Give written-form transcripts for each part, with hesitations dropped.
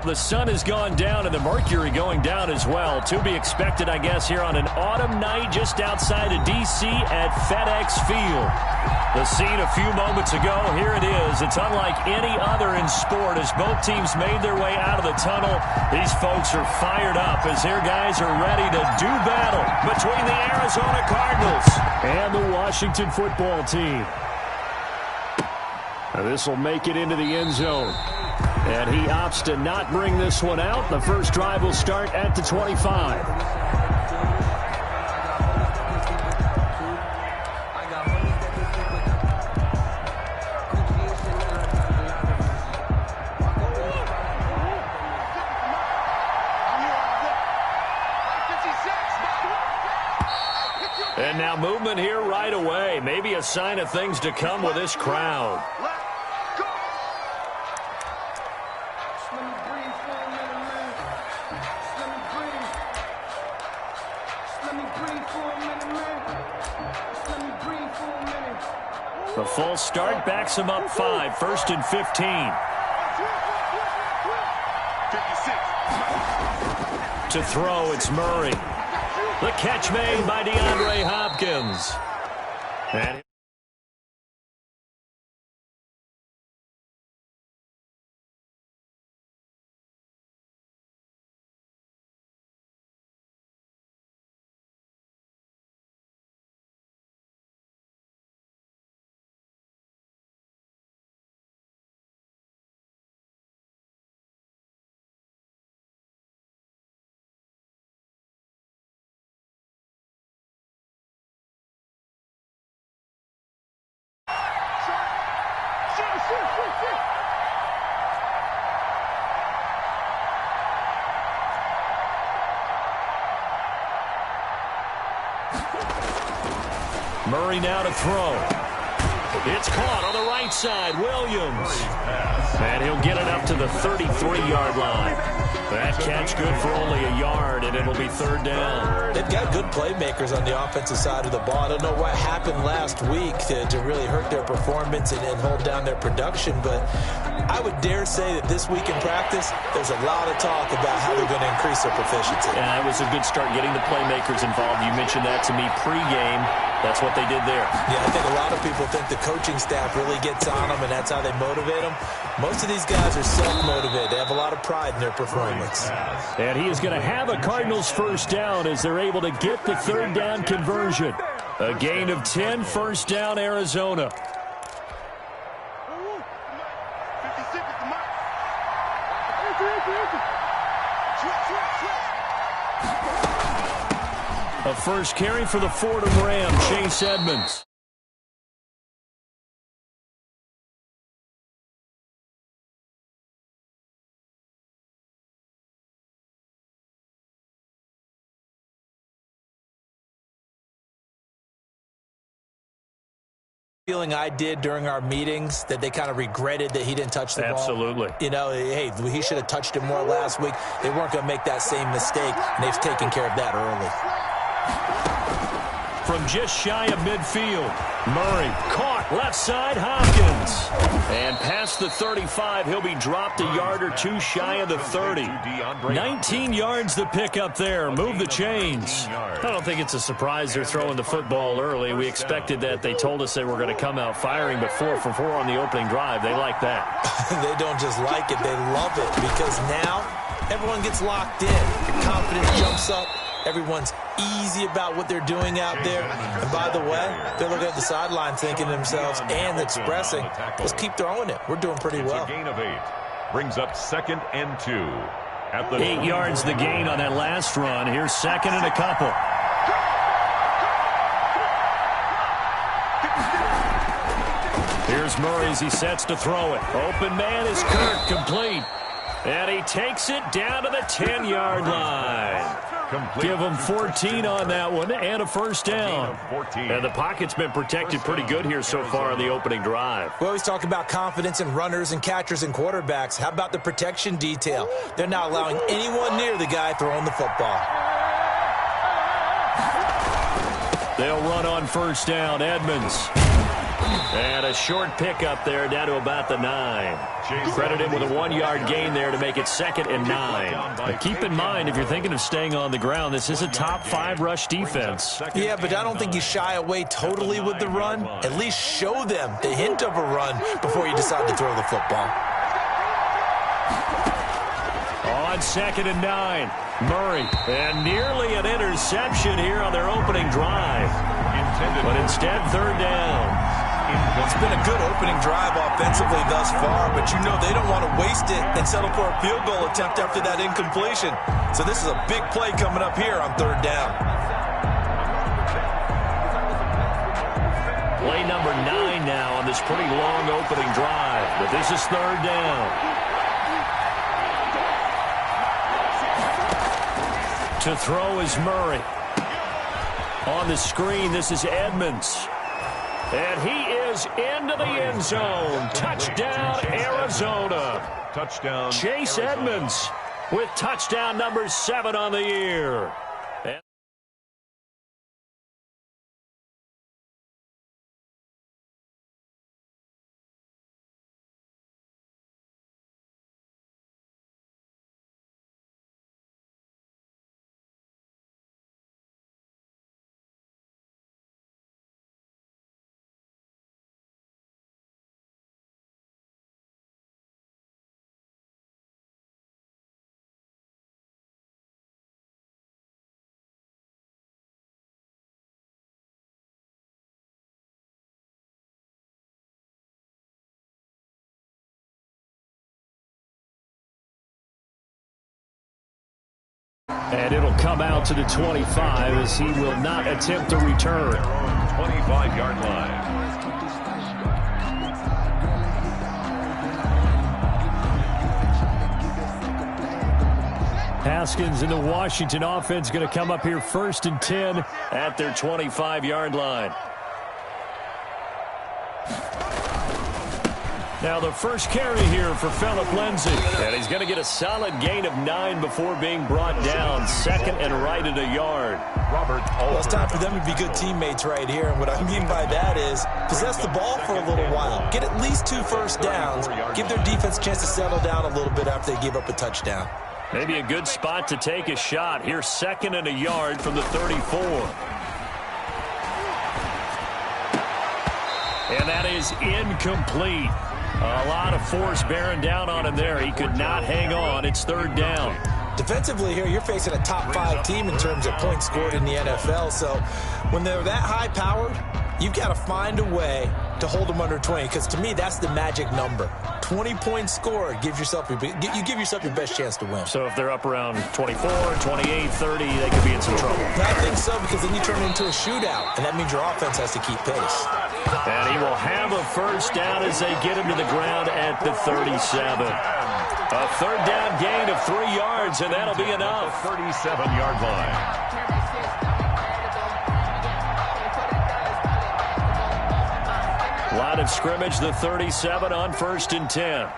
the sun has gone down and the mercury going down as well. To be expected, I guess, here on an autumn night just outside of D.C. at FedEx Field. The scene a few moments ago, here it is. It's unlike any other in sport as both teams made their way out of the tunnel. These folks are fired up as their guys are ready to do battle between the Arizona Cardinals and the Washington football team. This will make it into the end zone. And he opts to not bring this one out. The first drive will start at the 25. And now movement here right away. Maybe a sign of things to come with this crowd. The full start backs him up 5, 1st and 15. 56. To throw, it's Murray. The catch made by DeAndre Hopkins. And Murray now to throw. It's caught on the right side. Williams. And he'll get it up to the 33-yard line. That catch good for only a yard, and it'll be 3rd down. They've got good playmakers on the offensive side of the ball. I don't know what happened last week to really hurt their performance and hold down their production, but I would dare say that this week in practice, there's a lot of talk about how they're going to increase their proficiency. Yeah, it was a good start getting the playmakers involved. You mentioned that to me pregame. That's what they did there. Yeah, I think a lot of people think the coaching staff really gets on them, and that's how they motivate them. Most of these guys are self-motivated. They have a lot of pride in their performance. And he is going to have a Cardinals first down as they're able to get the 3rd down conversion. A gain of 10, 1st down, Arizona. A first carry for the Fordham Ram, Chase Edmonds. Feeling I did during our meetings that they kind of regretted that he didn't touch the ball. Absolutely. You know, hey, he should have touched it more last week. They weren't going to make that same mistake, and they've taken care of that early. From just shy of midfield, Murray caught left side, Hopkins. And past the 35, he'll be dropped a yard or two shy of the 30. 19 yards the pick up there. Move the chains. I don't think it's a surprise they're throwing the football early. We expected that. They told us they were going to come out firing, but 4 for 4 on the opening drive. They like that. They don't just like it, they love it, because now everyone gets locked in. Confidence jumps up. Everyone's easy about what they're doing out there. And by the way, they're looking at the sideline thinking to themselves and expressing, let's keep throwing it. We're doing pretty well. It's a gain of 8. Brings up 2nd and 2. At the 8 yards the gain on that last run. Here's 2nd and a couple. Here's Murray as he sets to throw it. Open man is Kirk, complete. And he takes it down to the 10-yard line. Give him 14 on that one and a first down. And the pocket's been protected pretty good here so far on the opening drive. We always talk about confidence in runners and catchers and quarterbacks. How about the protection detail? They're not allowing anyone near the guy throwing the football. They'll run on first down. Edmonds. And a short pickup there down to about the 9. Credit him with a 1-yard gain there to make it 2nd and 9. But keep in mind, if you're thinking of staying on the ground, this is a top 5 rush defense. Yeah, but I don't think you shy away totally with the run. At least show them the hint of a run before you decide to throw the football. On 2nd and 9, Murray. And nearly an interception here on their opening drive. But instead, 3rd down. It's been a good opening drive offensively thus far, but you know they don't want to waste it and settle for a field goal attempt after that incompletion. So this is a big play coming up here on 3rd down. Play number 9 now on this pretty long opening drive. But this is 3rd down. To throw is Murray. On the screen, this is Edmonds. And he is into the end zone. Touchdown, Arizona. Touchdown, Chase Arizona. Edmonds with touchdown number 7 on the year. And it'll come out to the 25 as he will not attempt to return. 25-yard line. Haskins and the Washington offense going to come up here 1st and 10 at their 25-yard line. Now the first carry here for Phillip Lindsay. And he's going to get a solid gain of 9 before being brought down. 2nd and right at a yard. Well, it's time for them to be good teammates right here. And what I mean by that is possess the ball for a little while. Get at least 2 first downs. Give their defense a chance to settle down a little bit after they give up a touchdown. Maybe a good spot to take a shot. Here's 2nd and a yard from the 34. And that is incomplete. A lot of force bearing down on him there. He could not hang on. It's 3rd down. Defensively here, you're facing a top 5 team in terms of points scored in the NFL. So when they're that high-powered, you've got to find a way to hold them under 20. Because to me, that's the magic number. 20 points scored gives yourself you give yourself your best chance to win. So if they're up around 24, 28, 30, they could be in some trouble. I think so, because then you turn it into a shootout, and that means your offense has to keep pace. And he will have a first down as they get him to the ground at the 37. A 3rd down gain of 3 yards, and that'll be enough. 37-yard line. Line of scrimmage, the 37 on 1st and 10.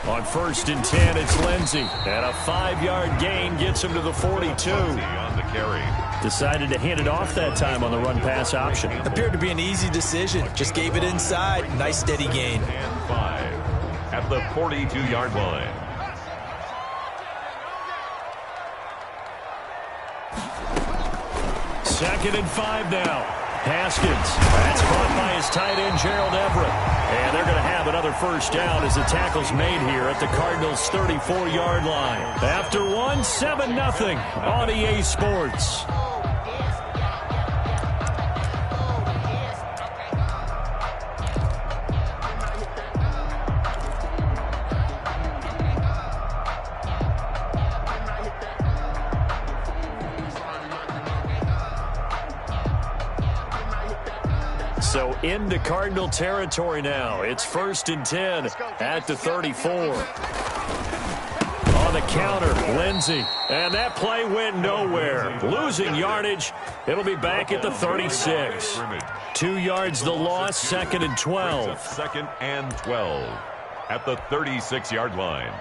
On 1st and 10, it's Lindsay. And a 5-yard gain gets him to the 42. On the carry. Decided to hand it off that time on the run-pass option. Appeared to be an easy decision. Just gave it inside. Nice, steady gain. And 5 at the 42-yard line. Second and 5 now. Haskins. That's caught by his tight end, Gerald Everett. And they're going to have another first down as the tackle's made here at the Cardinals' 34-yard line. After one, 7-0 on EA Sports. So into Cardinal territory now. It's 1st and 10 at the 34. On the counter, Lindsay. And that play went nowhere. Losing yardage. It'll be back at the 36. 2 yards the loss, 2nd and 12. 2nd and 12 at the 36-yard line.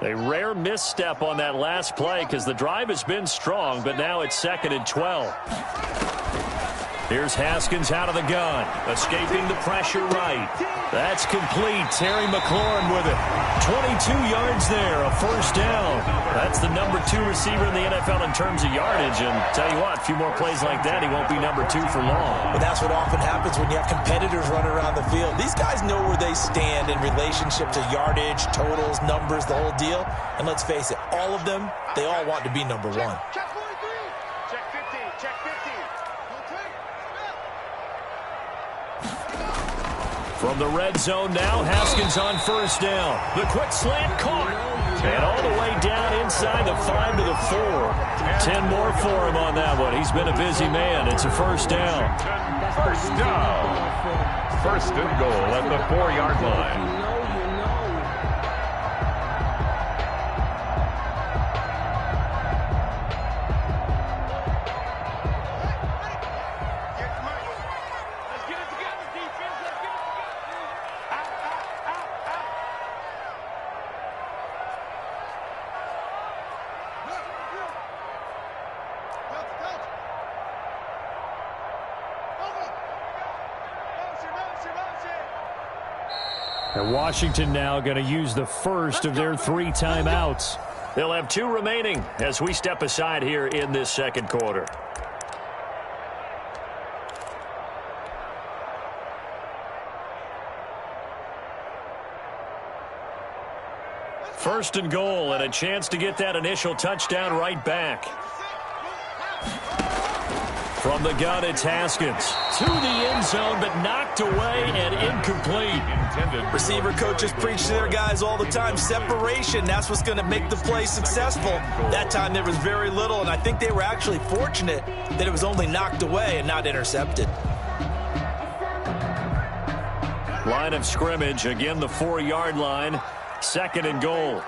A rare misstep on that last play because the drive has been strong, but now it's 2nd and 12. Here's Haskins out of the gun, escaping the pressure right. That's complete. Terry McLaurin with it. 22 yards there, a first down. That's the number 2 receiver in the NFL in terms of yardage. And tell you what, a few more plays like that, he won't be number 2 for long. But that's what often happens when you have competitors running around the field. These guys know where they stand in relationship to yardage, totals, numbers, the whole deal. And let's face it, all of them, they all want to be number 1. Check 43. Check 50. Check 50. From the red zone now, Haskins on first down. The quick slant caught. And all the way down inside the 5 to the 4. 10 more for him on that one. He's been a busy man. It's a first down. First down. First and goal at the 4-yard line. And Washington now going to use the first of their 3 timeouts. They'll have 2 remaining as we step aside here in this second quarter. First and goal, and a chance to get that initial touchdown right back. From the gun, it's Haskins. To the end zone, but knocked away and incomplete. Receiver coaches preach to their guys all the time. Separation, that's what's going to make the play successful. That time there was very little, and I think they were actually fortunate that it was only knocked away and not intercepted. Line of scrimmage, again the 4-yard line. 2nd and goal.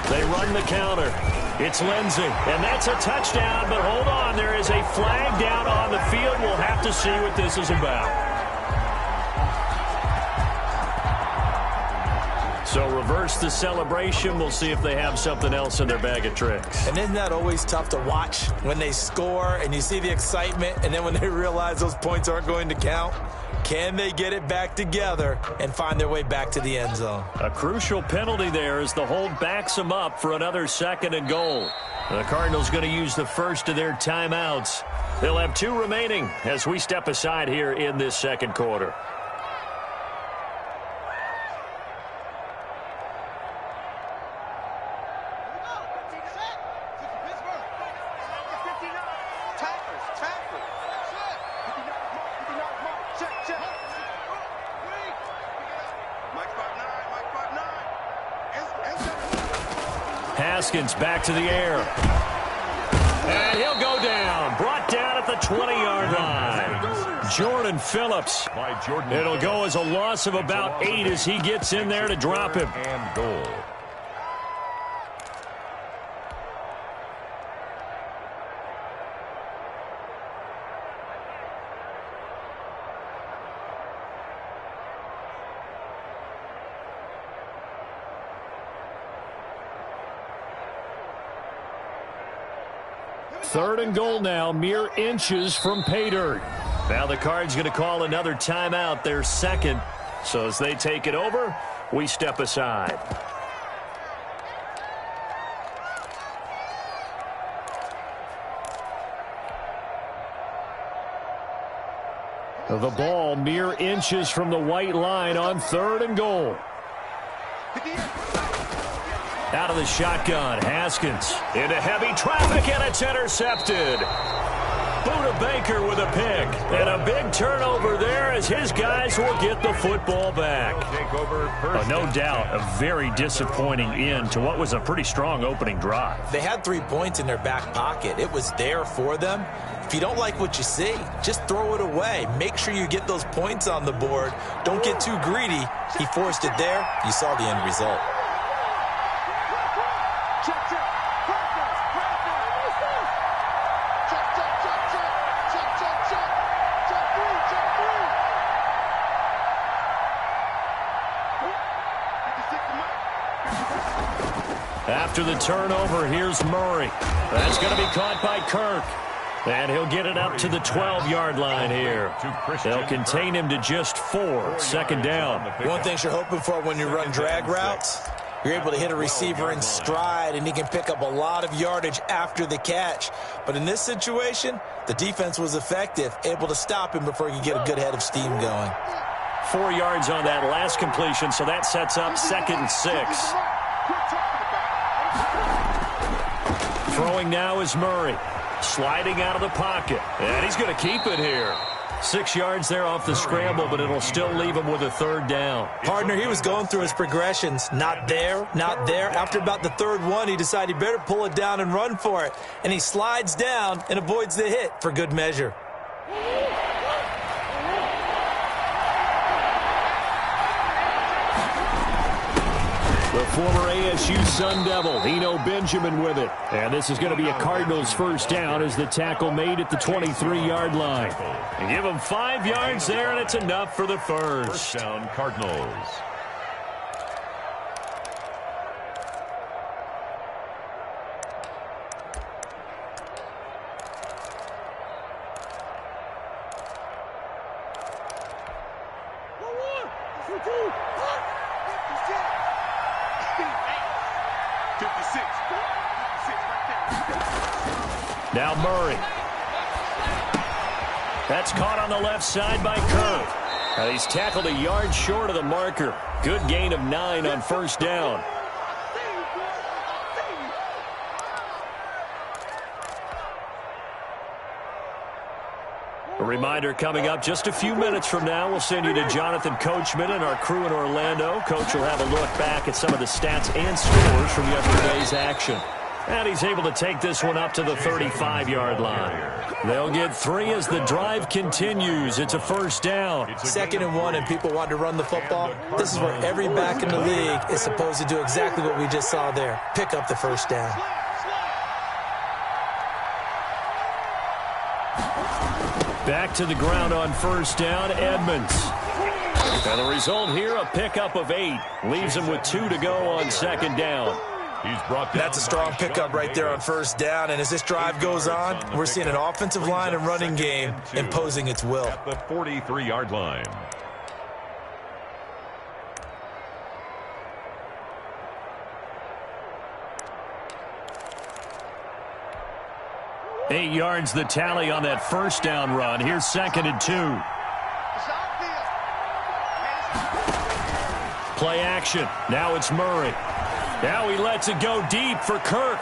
They run the counter. It's Lindsey, and that's a touchdown, but hold on, there is a flag down on the field. We'll have to see what this is about. So reverse the celebration. We'll see if they have something else in their bag of tricks. And isn't that always tough to watch when they score and you see the excitement, and then when they realize those points aren't going to count? Can they get it back together and find their way back to the end zone? A crucial penalty there as the hold backs them up for another 2nd and goal. The Cardinals going to use the first of their timeouts. They'll have 2 remaining as we step aside here in this second quarter. Haskins back to the air. And he'll go down. Brought down at the 20-yard line. Jordan Phillips. It'll go as a loss of about 8 as he gets in there to drop him. And goal. Third and goal now, mere inches from pay dirt. Now the Cards going to call another timeout, their 2nd. So as they take it over, we step aside. The ball mere inches from the white line on 3rd and goal. Out of the shotgun, Haskins into heavy traffic, and it's intercepted. Buda Baker with a pick, and a big turnover there as his guys will get the football back. No doubt, a very disappointing end to what was a pretty strong opening drive. They had 3 points in their back pocket. It was there for them. If you don't like what you see, just throw it away. Make sure you get those points on the board. Don't get too greedy. He forced it there. You saw the end result. After the turnover, here's Murray. That's going to be caught by Kirk. And he'll get it up to the 12-yard line here. They'll contain him to just 4. Second down. One thing you're hoping for when you run drag routes, you're able to hit a receiver in stride, and he can pick up a lot of yardage after the catch. But in this situation, the defense was effective, able to stop him before he could get a good head of steam going. 4 yards on that last completion, so that sets up 2nd and 6. Throwing now is Murray. Sliding out of the pocket. And he's going to keep it here. 6 yards there off the scramble, but it'll still leave him with a 3rd down. Partner, he was going through his progressions. Not there, not there. After about the 3rd one, he decided he better pull it down and run for it. And he slides down and avoids the hit for good measure. The former ASU Sun Devil, Eno Benjamin with it. And this is going to be a Cardinals 1st down as the tackle made at the 23-yard line. And give him 5 yards there, and it's enough for the 1st. 1st down, Cardinals. Now Murray. That's caught on the left side by Kirk. Now he's tackled a yard short of the marker. Good gain of 9 on 1st down. A reminder coming up just a few minutes from now. We'll send you to Jonathan Coachman and our crew in Orlando. Coach will have a look back at some of the stats and scores from yesterday's action. And he's able to take this one up to the 35-yard line. They'll get 3 as the drive continues. It's a 1st down. 2nd and 1, and people want to run the football. This is where every back in the league is supposed to do exactly what we just saw there. Pick up the 1st down. Back to the ground on 1st down, Edmonds. And the result here, a pickup of 8. Leaves him with 2 to go on 2nd down. That's a strong pickup right there on 1st down, and as this drive goes on, we're seeing an offensive line and running game imposing its will. At the 43-yard line. Eight yards the tally on that 1st down run. Here's 2nd and 2. Play action. Now it's Murray. Now he lets it go deep for Kirk.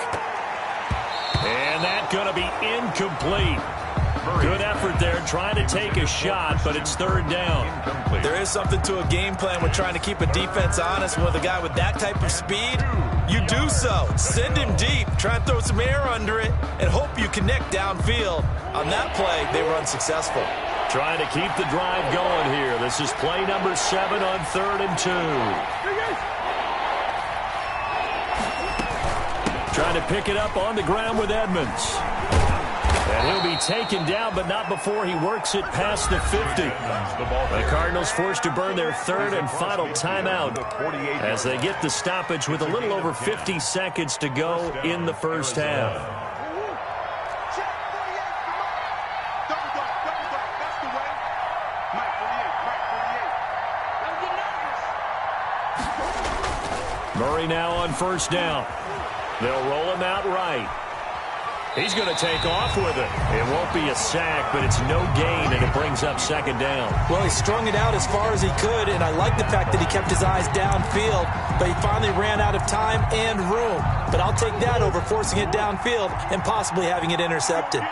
And that's going to be incomplete. Good effort there trying to take a shot, but it's 3rd down. There is something to a game plan with trying to keep a defense honest. With a guy with that type of speed, you do so. Send him deep. Try and throw some air under it and hope you connect downfield. On that play, they were unsuccessful. Trying to keep the drive going here. This is play number 7 on 3rd and 2. Trying to pick it up on the ground with Edmonds. And he'll be taken down, but not before he works it past the 50. The Cardinals forced to burn their 3rd and final timeout as they get the stoppage with a little over 50 seconds to go in the 1st half. Murray now on 1st down. They'll roll him out right. He's going to take off with it. It won't be a sack, but it's no gain, and it brings up 2nd down. Well, he strung it out as far as he could, and I like the fact that he kept his eyes downfield, but he finally ran out of time and room. But I'll take that over forcing it downfield and possibly having it intercepted.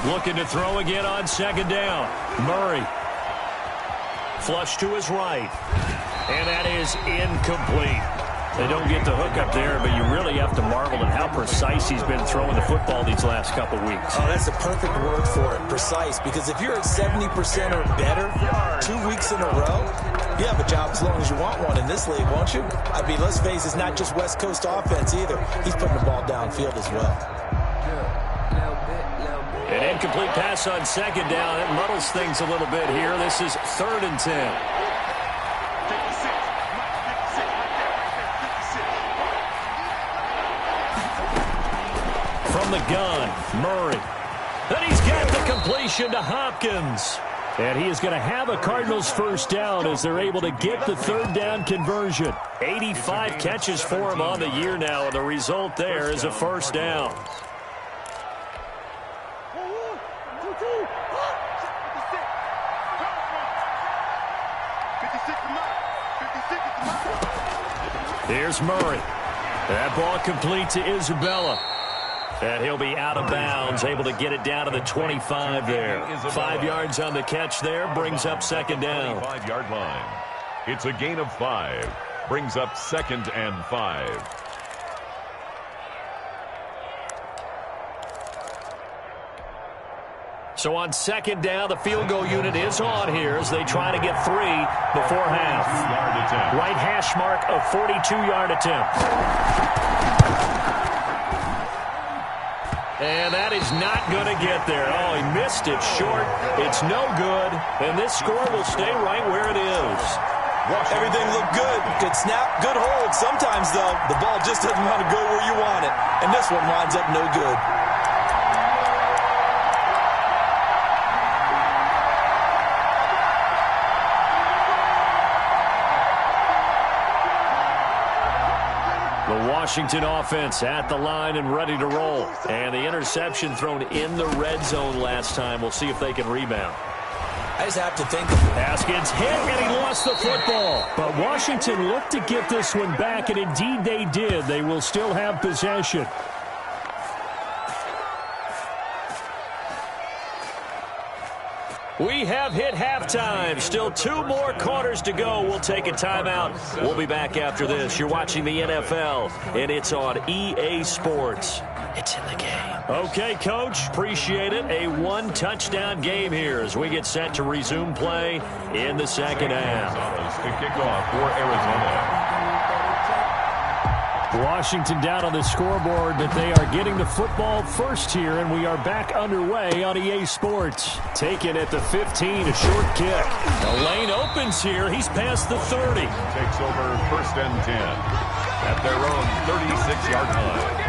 Looking to throw again on 2nd down. Murray. Flush to his right. And that is incomplete. They don't get the hook up there, but you really have to marvel at how precise he's been throwing the football these last couple weeks. Oh, that's the perfect word for it, precise, because if you're at 70% or better 2 weeks in a row, you have a job as long as you want one in this league, won't you? I mean, let's face it, it's not just West Coast offense either. He's putting the ball downfield as well. An incomplete pass on 2nd down. It muddles things a little bit here. This is 3rd and 10. From the gun, Murray. Then he's got the completion to Hopkins. And he is going to have a Cardinals first down as they're able to get the third down conversion. 85 catches for him on the year now, and the result there is a first down. Here's Murray. That ball complete to Isabella. And he'll be out of bounds, able to get it down to the 25 there. 5 yards on the catch there, brings up second down. 5-yard line. It's a gain of 5. Brings up 2nd and 5. So on second down, the field goal unit is on here as they try to get 3 before half. Right hash mark of 42-yard attempt. And that is not going to get there. Oh, he missed it short. It's no good. And this score will stay right where it is. Everything looked good. Good snap, good hold. Sometimes, though, the ball just doesn't want to go where you want it. And this one winds up no good. The Washington offense at the line and ready to roll. And the interception thrown in the red zone last time. We'll see if they can rebound. I just have to think. Haskins hit, and he lost the football. But Washington looked to get this one back, and indeed they did. They will still have possession. We have hit halftime. Still 2 more quarters to go. We'll take a timeout. We'll be back after this. You're watching the NFL, and it's on EA Sports. It's in the game. Okay, Coach. Appreciate it. A 1-touchdown game here as we get set to resume play in the second half. To kick off for Arizona. Washington down on the scoreboard, but they are getting the football first here, and we are back underway on EA Sports. Taken at the 15, a short kick. The lane opens here. He's past the 30. Takes over 1st and 10 at their own 36-yard line.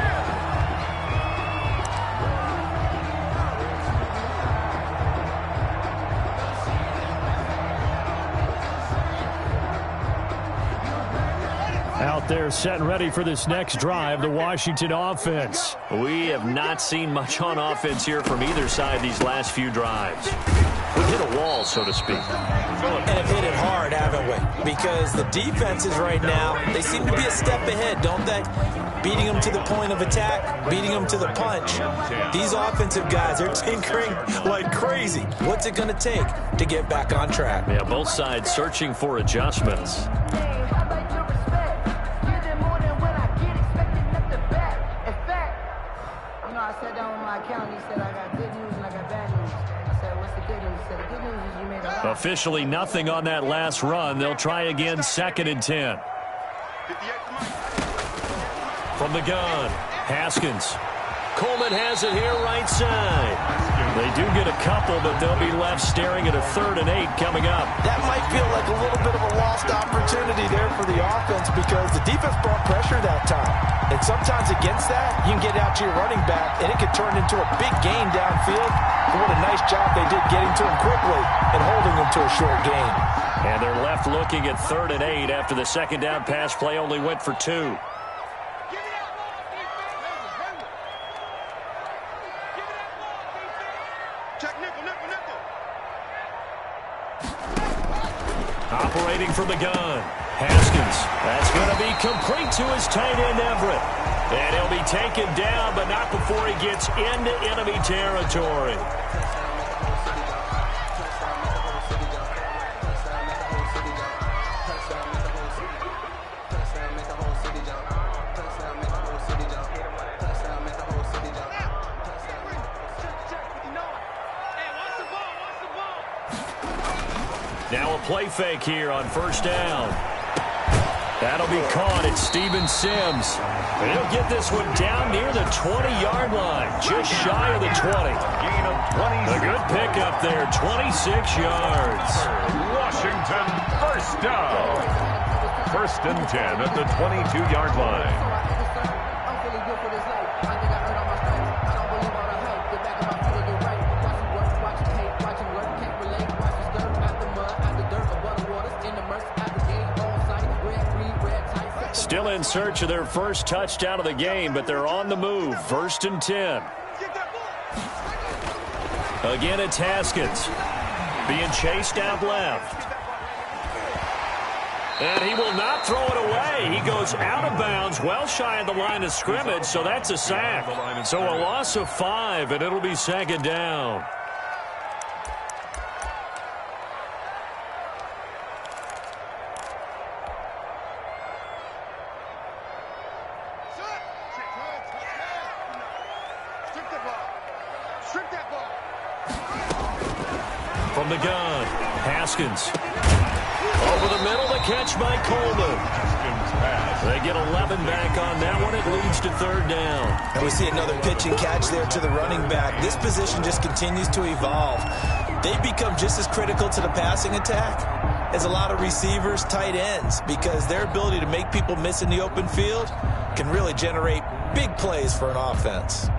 Out there set and ready for this next drive, the Washington offense. We have not seen much on offense here from either side these last few drives. We hit a wall, so to speak. And have hit it hard, haven't we? Because the defenses right now, they seem to be a step ahead, don't they? Beating them to the point of attack, beating them to the punch. These offensive guys, they're tinkering like crazy. What's it going to take to get back on track? Yeah, both sides searching for adjustments. Officially nothing on that last run. They'll try again, 2nd and 10. From the gun, Haskins. Coleman has it here right side. They do get a couple, but they'll be left staring at a 3rd and 8 coming up. That might feel like a little bit of a lost opportunity there for the offense because the defense brought pressure that time. And sometimes against that, you can get out to your running back, and it could turn into a big gain downfield. But what a nice job they did getting to him quickly and holding him to a short gain. And they're left looking at 3rd and 8 after the second down pass play only went for 2. Operating from the gun, Haskins. That's going to be complete to his tight end, Everett. And he'll be taken down, but not before he gets into enemy territory. Now a play fake here on 1st down. That'll be caught at Steven Sims. And he'll get this one down near the 20-yard line, just shy of the 20. Gain of 26. A good pickup there, 26 yards. Washington first down. 1st and 10 at the 22-yard line. Still in search of their first touchdown of the game, but they're on the move. 1st and 10. Again, it's Haskins. Being chased out left. And he will not throw it away. He goes out of bounds, well shy of the line of scrimmage, so that's a sack. So a loss of 5, and it'll be 2nd down. From the gun, Haskins. Over the middle, the catch by Coleman. They get 11 back on that one. It leads to 3rd down. And we see another pitch and catch there to the running back. This position just continues to evolve. They become just as critical to the passing attack as a lot of receivers, tight ends, because their ability to make people miss in the open field can really generate big plays for an offense.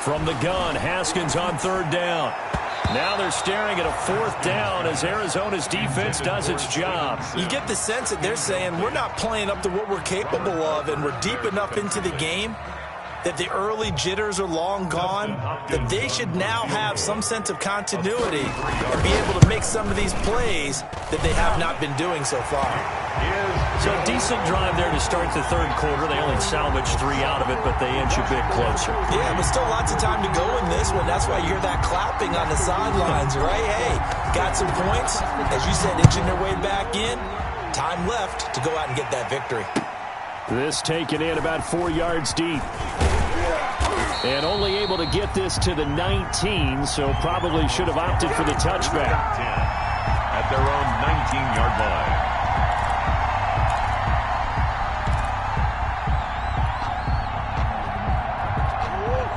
From the gun, Haskins on 3rd down. Now they're staring at a 4th down as Arizona's defense does its job. You get the sense that they're saying we're not playing up to what we're capable of, and we're deep enough into the game that the early jitters are long gone, that they should now have some sense of continuity and be able to make some of these plays that they have not been doing so far. So a decent drive there to start the 3rd quarter. They only salvaged 3 out of it, but they inch a bit closer. Yeah, but still lots of time to go in this one. That's why you hear that clapping on the sidelines, right? Hey, got some points. As you said, inching their way back in. Time left to go out and get that victory. This taken in about 4 yards deep. And only able to get this to the 19, so probably should have opted for the touchback. At their own 19-yard line.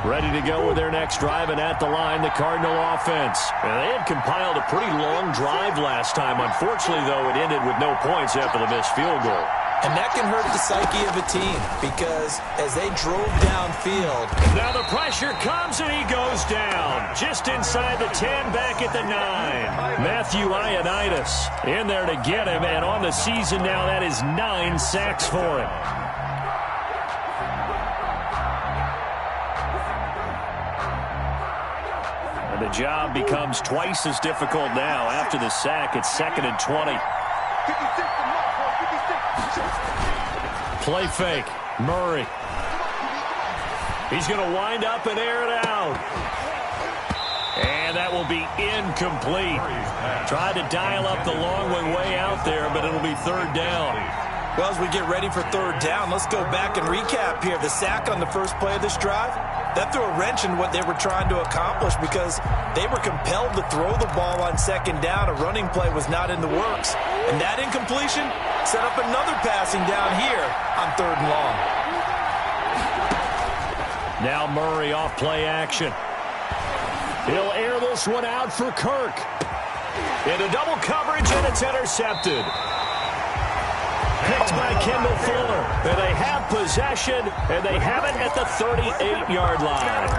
Ready to go with their next drive, and at the line, the Cardinal offense. And they had compiled a pretty long drive last time. Unfortunately, though, it ended with no points after the missed field goal. And that can hurt the psyche of a team because as they drove downfield. Now the pressure comes, and he goes down. Just inside the 10, back at the 9. Matthew Ioannidis in there to get him, and on the season now, that is 9 sacks for him. And the job becomes twice as difficult now. After the sack, it's 2nd and 20. Play fake. Murray. He's going to wind up and air it out. And that will be incomplete. Tried to dial up the long way out there, but it'll be 3rd down. Well, as we get ready for 3rd down, let's go back and recap here. The sack on the first play of this drive, that threw a wrench in what they were trying to accomplish because they were compelled to throw the ball on 2nd down. A running play was not in the works. And that incompletion set up another passing down here on 3rd and long. Now Murray off play action. He'll air this one out for Kirk. Into double coverage, and it's intercepted. Picked by Kendall Fuller. And they have possession, and they have it at the 38-yard line.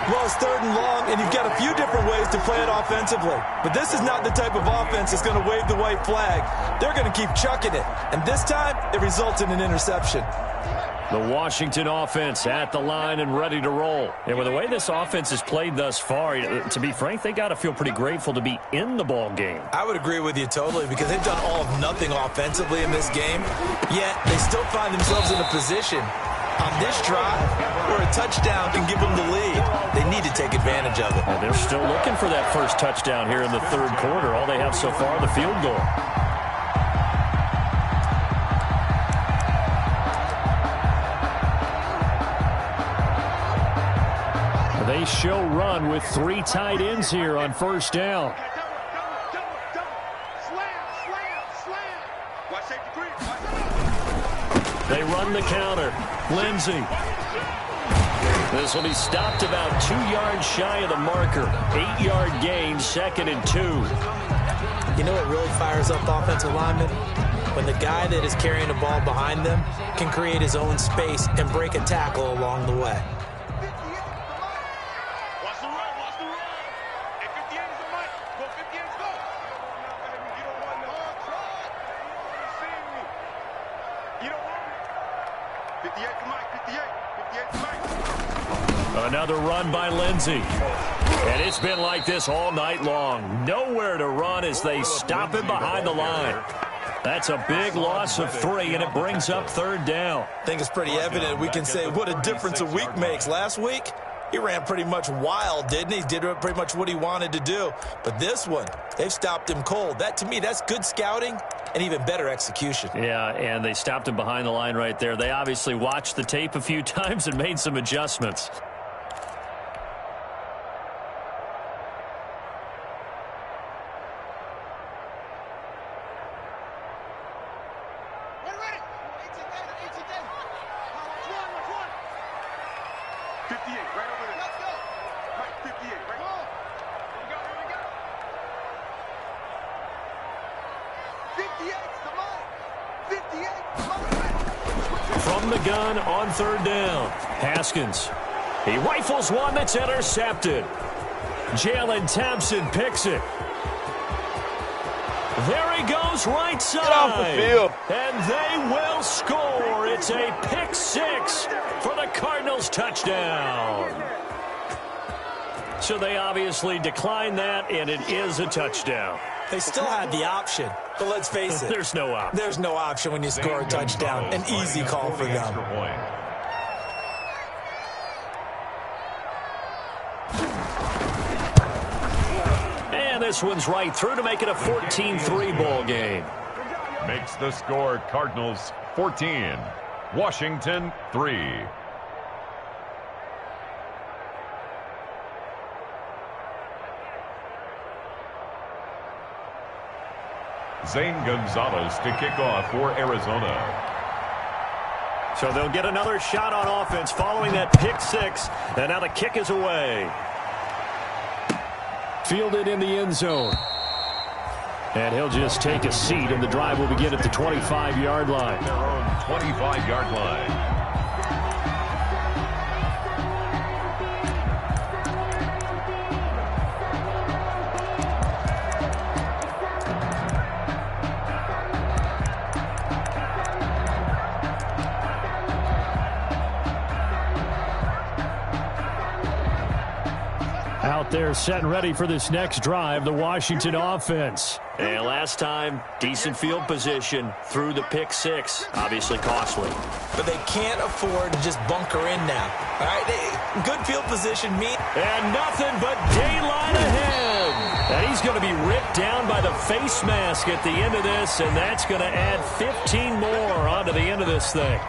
Well, it's 3rd and long, and you've got a few different ways to play it offensively. But this is not the type of offense that's going to wave the white flag. They're going to keep chucking it. And this time, it results in an interception. The Washington offense at the line and ready to roll. And with the way this offense has played thus far, to be frank, they got to feel pretty grateful to be in the ball game. I would agree with you totally because they've done all of nothing offensively in this game, yet they still find themselves in a position on this drive where a touchdown can give them the lead. They need to take advantage of it. And they're still looking for that first touchdown here in the 3rd quarter. All they have so far, the field goal. They show run with 3 tight ends here on 1st down. They run the counter. Lindsey. This will be stopped about 2 yards shy of the marker. 8-yard gain, 2nd and 2. You know what really fires up offensive linemen? When the guy that is carrying the ball behind them can create his own space and break a tackle along the way. 58 to Mike, 58. 58 to Mike. Another run by Lindsey. And it's been like this all night long. Nowhere to run as they stop him behind the line. That's a big loss of 3, and it brings up 3rd down. I think it's pretty evident. We can say what a difference a week makes. Last week, he ran pretty much wild, didn't he? He did pretty much what he wanted to do. But this one, they've stopped him cold. That, to me, that's good scouting and even better execution. Yeah, and they stopped him behind the line right there. They obviously watched the tape a few times and made some adjustments. From the gun on 3rd down, Haskins. He rifles one that's intercepted. Jalen Thompson picks it. There he goes right side. Get off the field. And they will score. It's a pick 6 for the Cardinals touchdown. So they obviously declined that, and it is a touchdown. They still had the option, but let's face it. There's no option. There's no option when you score a touchdown. An easy call for them. And this one's right through to make it a 14-3 ball game. Makes the score Cardinals 14, Washington 3. Zane Gonzalez to kick off for Arizona. So they'll get another shot on offense following that pick 6. And now the kick is away. Fielded in the end zone. And he'll just take a seat, and the drive will begin at the 25-yard line. Their own 25-yard line. They're set and ready for this next drive, the Washington offense. And last time, decent field position through the pick 6. Obviously costly. But they can't afford to just bunker in now. All right, good field position means. And nothing but daylight ahead. And he's going to be ripped down by the face mask at the end of this, and that's going to add 15 more onto the end of this thing.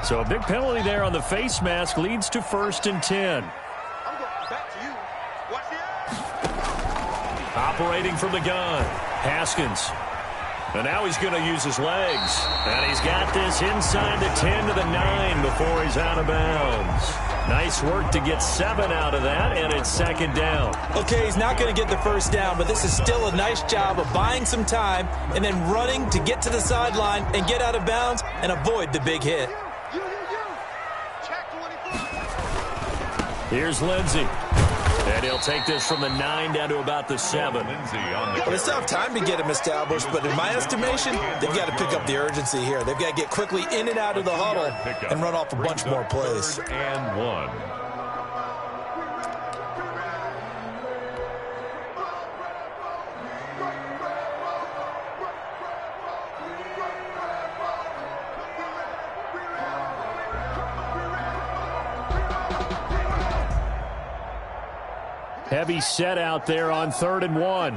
So a big penalty there on the face mask leads to 1st and 10. I'm going back to you. Watch the Operating from the gun, Haskins. And now he's going to use his legs. And he's got this inside the 10 to the 9 before he's out of bounds. Nice work to get 7 out of that, and it's 2nd down. Okay, he's not going to get the 1st down, but this is still a nice job of buying some time and then running to get to the sideline and get out of bounds and avoid the big hit. Here's Lindsey. And he'll take this from the 9 down to about the 7. Well, it's tough time to get him established, but in my estimation, they've got to pick up the urgency here. They've got to get quickly in and out of the huddle and run off a bunch more plays. And 1. Heavy set out there on 3rd and 1.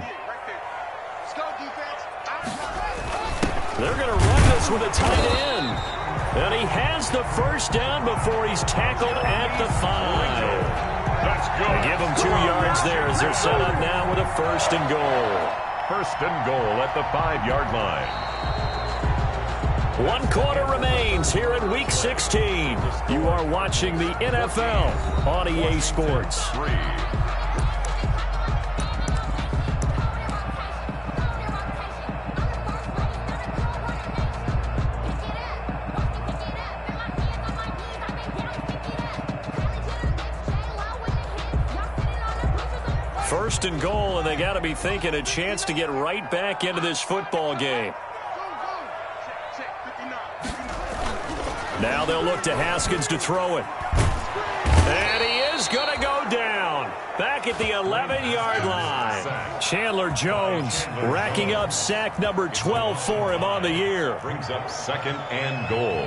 They're going to run this with a tight end. And he has the 1st down before he's tackled at the 5. That's good. They give him 2 yards there as they're set up now with a 1st and goal. 1st and goal at the 5-yard line. 1 quarter remains here in Week 16. You are watching the NFL on EA Sports. 3. First and goal, and they got to be thinking a chance to get right back into this football game. Now they'll look to Haskins to throw it. And he is going to go down. Back at the 11-yard line. Chandler Jones racking up sack number 12 for him on the year. Brings up second and goal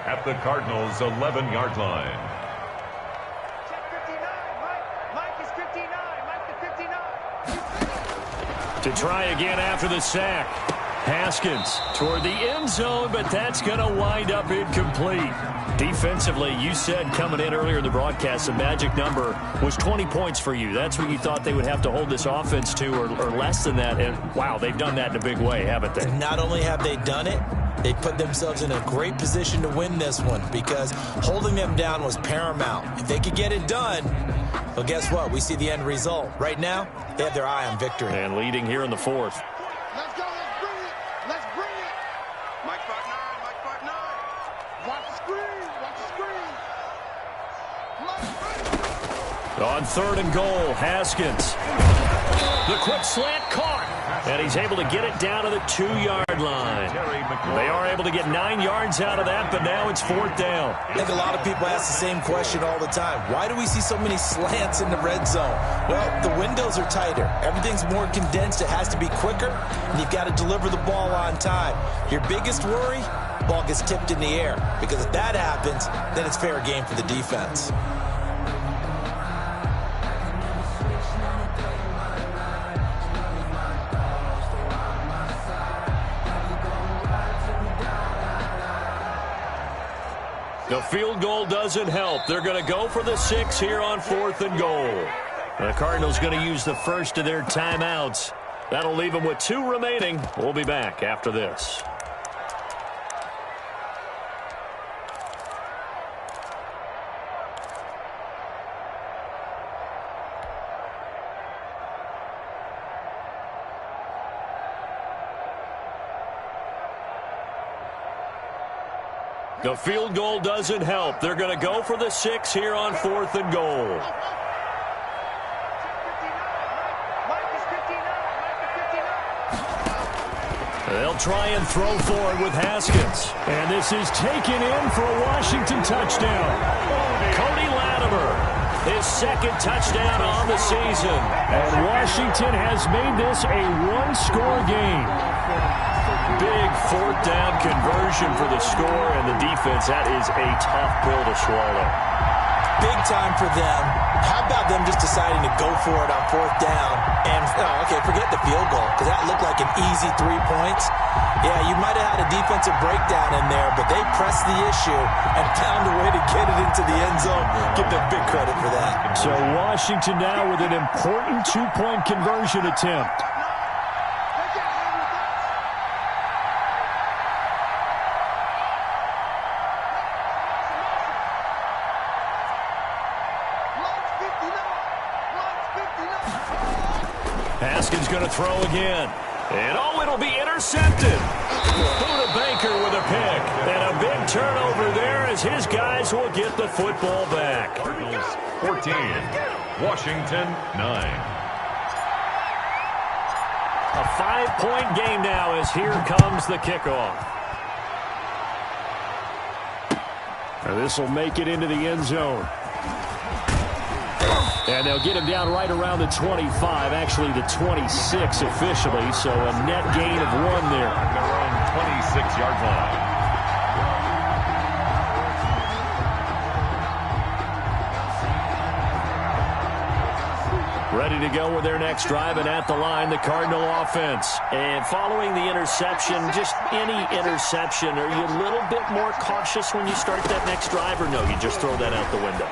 at the Cardinals' 11-yard line. To try again after the sack. Haskins toward the end zone, but that's going to wind up incomplete. Defensively, you said coming in earlier in the broadcast, the magic number was 20 points for you. That's what you thought they would have to hold this offense to, or less than that. And, wow, they've done that in a big way, haven't they? Not only have they done it, they put themselves in a great position to win this one because holding them down was paramount. If they could get it done, well, guess what? We see the end result. Right now, they have their eye on victory. And leading here in the fourth. Let's go. Let's bring it. Let's bring it. Mike 5'9". Mike 5'9". Watch the screen. Watch the screen. On third and goal, Haskins. The quick slant caught. And he's able to get it down to the 2-yard line. They are able to get 9 yards out of that, but now it's fourth down. I think a lot of people ask the same question all the time. Why do we see so many slants in the red zone? Well, the windows are tighter. Everything's more condensed. It has to be quicker, and you've got to deliver the ball on time. Your biggest worry, ball gets tipped in the air, because if that happens, then it's fair game for the defense. The field goal doesn't help. They're going to go for the 6 here on fourth and goal. The Cardinals going to use the first of their timeouts. That'll leave them with 2 remaining. We'll be back after this. The field goal doesn't help. They're going to go for the 6 here on fourth and goal. They'll try and throw for it with Haskins. And this is taken in for a Washington touchdown. Cody Latimer, his second touchdown on the season. And Washington has made this a one-score game. Big fourth down conversion for the score, and the defense, that is a tough pill to swallow. Big time for them. How about them just deciding to go for it on fourth down? And, okay, forget the field goal, because that looked like an easy 3 points. Yeah, you might have had a defensive breakdown in there, but they pressed the issue and found a way to get it into the end zone. Give them big credit for that. So Washington now with an important 2-point conversion attempt. Haskins going to throw again. And, it'll be intercepted. Buda Baker with a pick. And a big turnover there as his guys will get the football back. Cardinals 14, Washington 9. A 5-point game now as here comes the kickoff. And this will make it into the end zone. And they'll get him down right around the 25, actually the 26 officially, so a net gain of 1 there. At their own 26-yard line. Ready to go with their next drive, and at the line, the Cardinal offense. And following the interception, just any interception, are you a little bit more cautious when you start that next drive, or no, you just throw that out the window?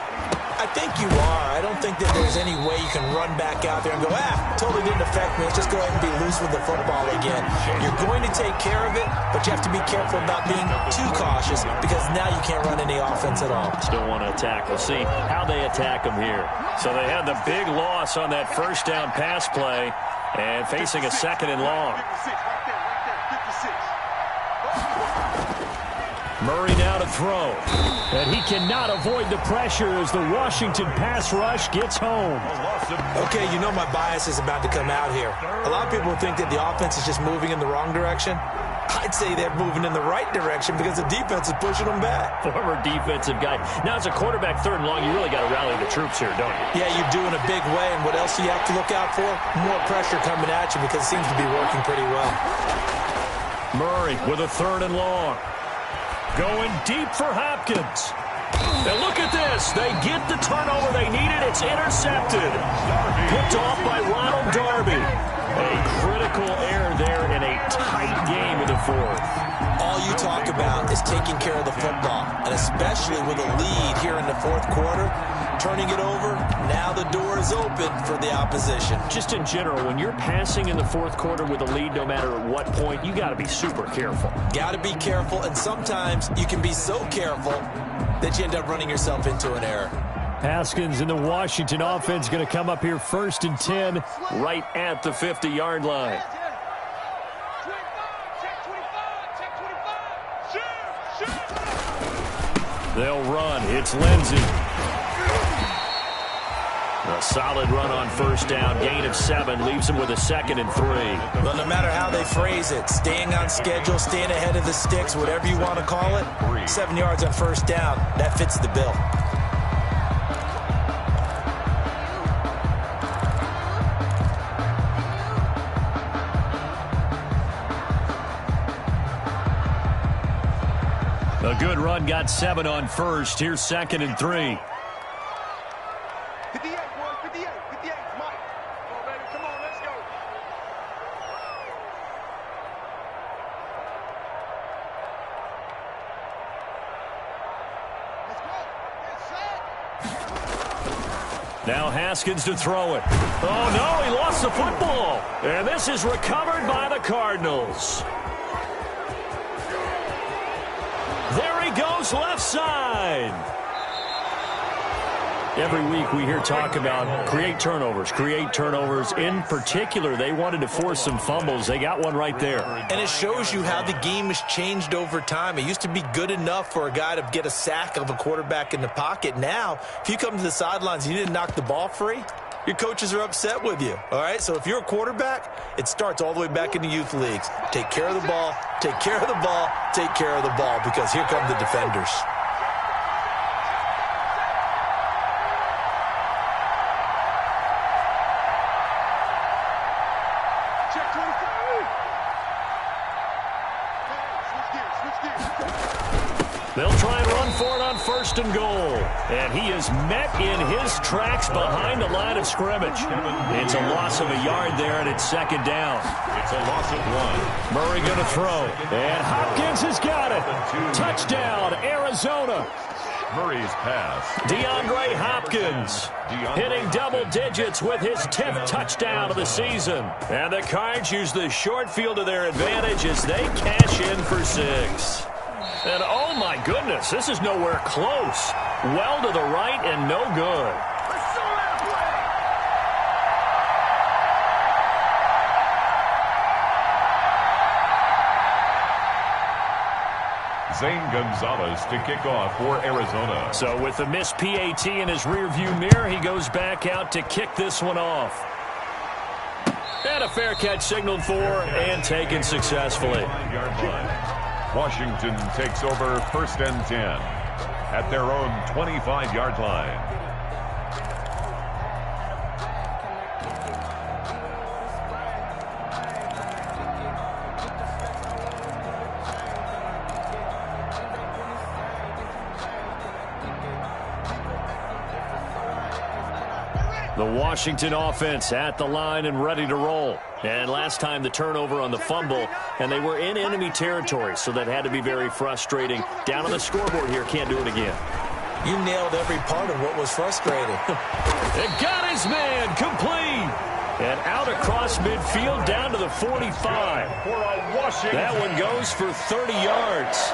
I think you are. I don't think that there's any way you can run back out there and go, totally didn't affect me. Let's just go ahead and be loose with the football again. You're going to take care of it, but you have to be careful about being too cautious because now you can't run any offense at all. Still want to attack. We'll see how they attack them here. So they had the big loss on that first down pass play and facing a second and long. Murray now to throw. And he cannot avoid the pressure as the Washington pass rush gets home. Okay, you know my bias is about to come out here. A lot of people think that the offense is just moving in the wrong direction. I'd say they're moving in the right direction because the defense is pushing them back. Former defensive guy. Now, as a quarterback, 3rd and long, you really got to rally the troops here, don't you? Yeah, you do in a big way. And what else do you have to look out for? More pressure coming at you because it seems to be working pretty well. Murray with a 3rd and long. Going deep for Hopkins. And look at this. They get the turnover they needed. It's intercepted. Picked off by Ronald Darby. A critical error there in a tight game in the 4th. All you talk about is taking care of the football, and especially with a lead here in the 4th quarter, turning it over, now the door is open for the opposition. Just in general, when you're passing in the 4th quarter with a lead, no matter at what point, you got to be super careful. Got to be careful, and sometimes you can be so careful that you end up running yourself into an error. Haskins and the Washington offense going to come up here 1st and 10 right at the 50-yard line. They'll run. It's Lindsey. A solid run on 1st down. Gain of 7 leaves him with a 2nd and 3. Well, no matter how they phrase it, staying on schedule, staying ahead of the sticks, whatever you want to call it, 7 yards on 1st down, that fits the bill. A good run, got 7 on 1st. Here's 2nd and 3. 58, boys, 58, 58, Mike. Come on, baby, come on, let's go. Let's go. Get set. Now Haskins to throw it. Oh, no, he lost the football. And this is recovered by the Cardinals. There he goes, left side. Every week we hear talk about create turnovers. In particular, they wanted to force some fumbles. They got one right there. And it shows you how the game has changed over time. It used to be good enough for a guy to get a sack of a quarterback in the pocket. Now, if you come to the sidelines and you didn't knock the ball free, your coaches are upset with you, all right? So if you're a quarterback, it starts all the way back in the youth leagues. Take care of the ball, take care of the ball, take care of the ball, because here come the defenders. Check 25. Switch gears. They'll try and run for it on 1st and goal. And he is met in his tracks behind the line of scrimmage. It's a loss of a yard there, and it's 2nd down. It's a loss of 1. Murray going to throw. And Hopkins has got it. Touchdown, Arizona. Murray's pass. DeAndre Hopkins hitting double digits with his 10th touchdown of the season. And the Cards use the short field to their advantage as they cash in for 6. And oh my goodness, this is nowhere close. Well to the right and no good. Zane Gonzalez to kick off for Arizona. So with the missed PAT in his rearview mirror, he goes back out to kick this one off. And a fair catch signaled for and taken successfully. Washington takes over 1st and 10 at their own 25-yard line. The Washington offense at the line and ready to roll. And last time the turnover on the fumble, and they were in enemy territory, so that had to be very frustrating. Down on the scoreboard here, can't do it again. You nailed every part of what was frustrating. It got his man complete. And out across midfield down to the 45. That one goes for 30 yards.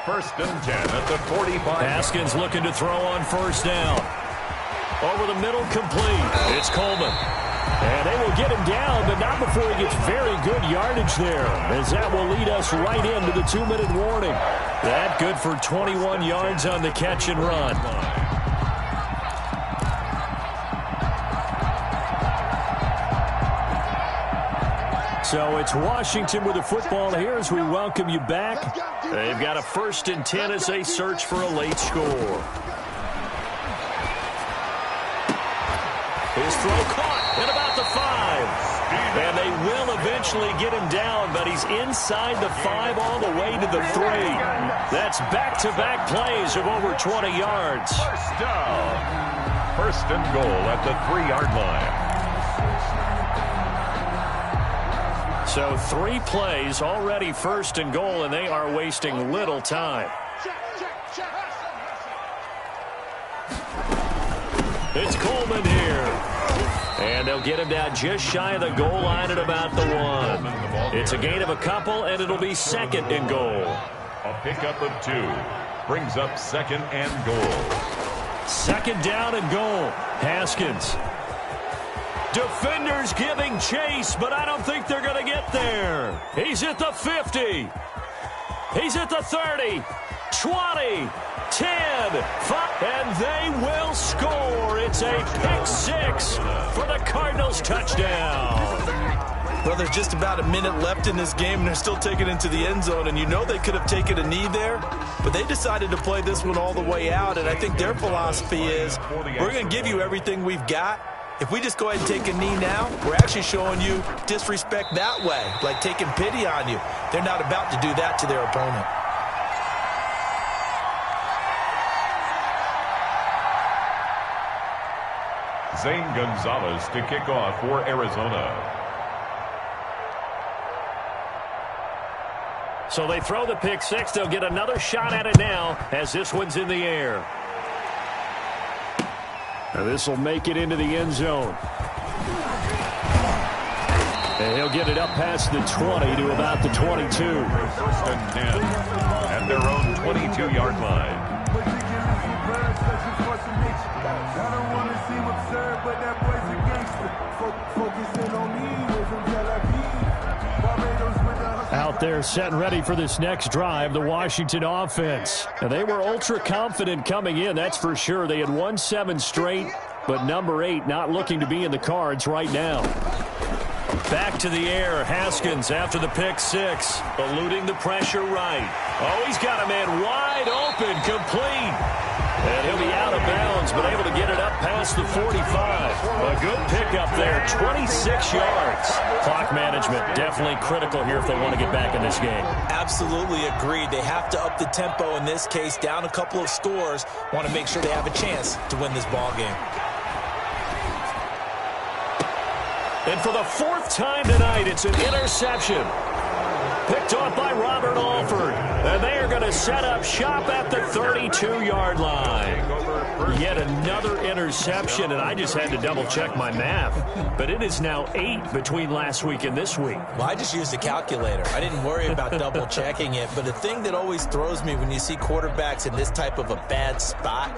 1st and 10 at the 45. Haskins looking to throw on 1st down. Over the middle, complete. It's Coleman. And they will get him down, but not before he gets very good yardage there, as that will lead us right into the 2-minute warning. That good for 21 yards on the catch and run. So it's Washington with the football here as we welcome you back. They've got a 1st and 10 as they search for a late score. His throw caught at about the 5. And they will eventually get him down, but he's inside the 5 all the way to the 3. That's back-to-back plays of over 20 yards. First down. 1st and goal at the 3-yard line. So 3 plays, already 1st and goal, and they are wasting little time. It's Coleman here. And they'll get him down just shy of the goal line at about the 1. It's a gain of a couple, and it'll be 2nd and goal. A pickup of 2 brings up 2nd and goal. 2nd down and goal. Haskins. Defenders giving chase, but I don't think they're going to get there. He's at the 50. He's at the 30. 20. 10. 5. And they will score. It's a pick 6 for the Cardinals touchdown. Well, there's just about a minute left in this game, and they're still taking it into the end zone. And you know they could have taken a knee there, but they decided to play this one all the way out. And I think their philosophy is, we're going to give you everything we've got. If we just go ahead and take a knee now, we're actually showing you disrespect that way, like taking pity on you. They're not about to do that to their opponent. Zane Gonzalez to kick off for Arizona. So they throw the pick 6. They'll get another shot at it now as this one's in the air. And this will make it into the end zone. And he'll get it up past the 20 to about the 22. 1st and 10 at their own 22-yard line. Out there set and ready for this next drive, the Washington offense. And they were ultra confident coming in, that's for sure. They had won 7 straight, but number 8 not looking to be in the cards right now. Back to the air, Haskins after the pick 6, eluding the pressure right. Oh, he's got a man wide open, complete. And he'll be out of bounds, but able to get it up past the 45. A good pickup there, 26 yards. Clock management definitely critical here if they want to get back in this game. Absolutely agreed. They have to up the tempo in this case, down a couple of scores. Want to make sure they have a chance to win this ball game. And for the 4th time tonight, it's an interception. Picked off by Robert Alford. And they are going to set up shop at the 32-yard line. Yet another interception, and I just had to double-check my math. But it is now 8 between last week and this week. Well, I just used a calculator. I didn't worry about double-checking it. But the thing that always throws me when you see quarterbacks in this type of a bad spot,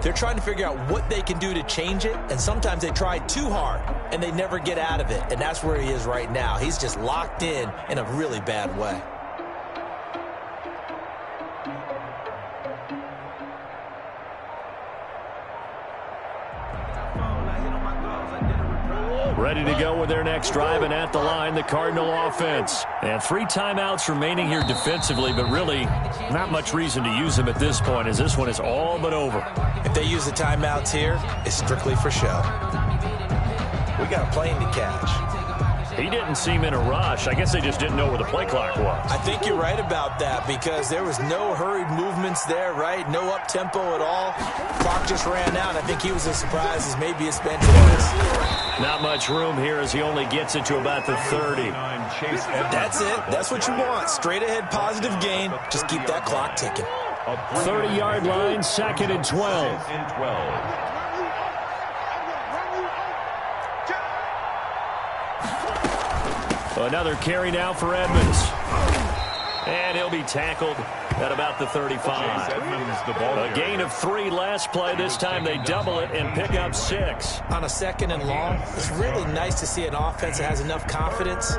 they're trying to figure out what they can do to change it, and sometimes they try too hard, and they never get out of it, and that's where he is right now. He's just locked in a really bad way. Ready to go with their next drive, and at the line, the Cardinal offense. And 3 timeouts remaining here defensively, but really not much reason to use them at this point, as this one is all but over. If they use the timeouts here, it's strictly for show. We got a plane to catch. He didn't seem in a rush. I guess they just didn't know where the play clock was. I think you're right about that because there was no hurried movements there, right? No up-tempo at all. Clock just ran out. I think he was as surprised as maybe his bench was. Not much room here as he only gets it to about the 30. That's it. That's what you want. Straight ahead positive gain. Just keep that clock ticking. 30-yard line, 2nd and 12. Another carry now for Edmonds. And he'll be tackled at about the 35. A gain of 3 last play. This time they double it and pick up 6. On a 2nd and long, it's really nice to see an offense that has enough confidence